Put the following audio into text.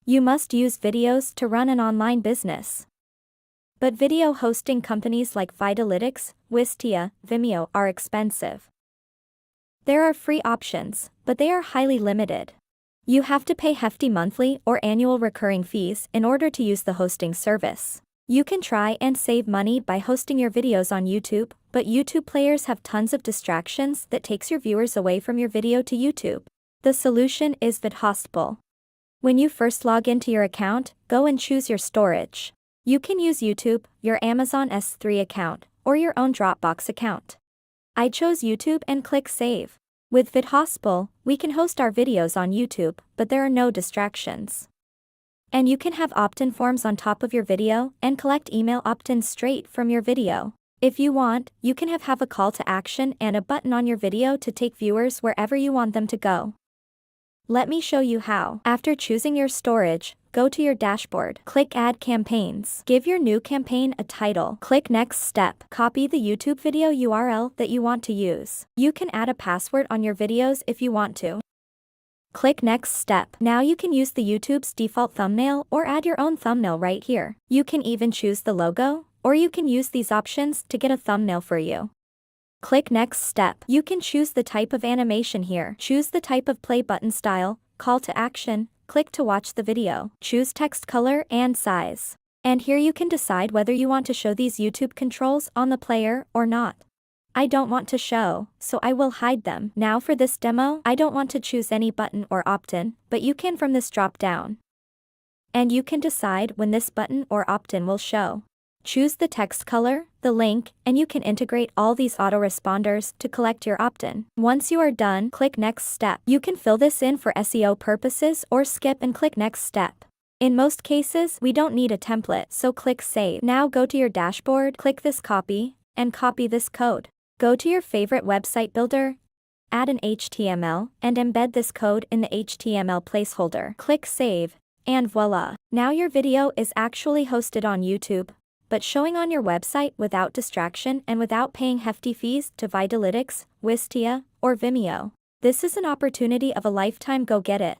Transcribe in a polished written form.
You must use videos to run an online business. But video hosting companies like Vidalytics, Wistia, Vimeo are expensive. There are free options, but they are highly limited. You have to pay hefty monthly or annual recurring fees in order to use the hosting service. You can try and save money by hosting your videos on YouTube, but YouTube players have tons of distractions that takes your viewers away from your video to YouTube. The solution is VidHostPal. When you first log into your account, go and choose your storage. You can use YouTube, your Amazon S3 account, or your own Dropbox account. I chose YouTube and click Save. With VidHostPal, we can host our videos on YouTube, but there are no distractions. And you can have opt-in forms on top of your video and collect email opt-ins straight from your video. If you want, you can have a call to action and a button on your video to take viewers wherever you want them to go. Let me show you how. After choosing your storage, go to your dashboard. Click Add Campaigns. Give your new campaign a title. Click Next Step. Copy the YouTube video URL that you want to use. You can add a password on your videos if you want to. Click Next Step. Now you can use the YouTube's default thumbnail or add your own thumbnail right here. You can even choose the logo, or you can use these options to get a thumbnail for you. Click Next Step. You can choose the type of animation here. Choose the type of play button style, call to action, click to watch the video. Choose text color and size. And here you can decide whether you want to show these YouTube controls on the player or not. I don't want to show, so I will hide them. Now for this demo, I don't want to choose any button or opt-in, but you can from this drop down. And you can decide when this button or opt-in will show. Choose the text color, the link, and you can integrate all these autoresponders to collect your opt-in. Once you are done, click Next Step. You can fill this in for SEO purposes or skip and click Next Step. In most cases, we don't need a template, so click Save. Now go to your dashboard, click this copy, and copy this code. Go to your favorite website builder, add an HTML, and embed this code in the HTML placeholder. Click Save, and voila! Now your video is actually hosted on YouTube, but showing on your website without distraction and without paying hefty fees to Vidalytics, Wistia, or Vimeo. This is an opportunity of a lifetime. Go get it.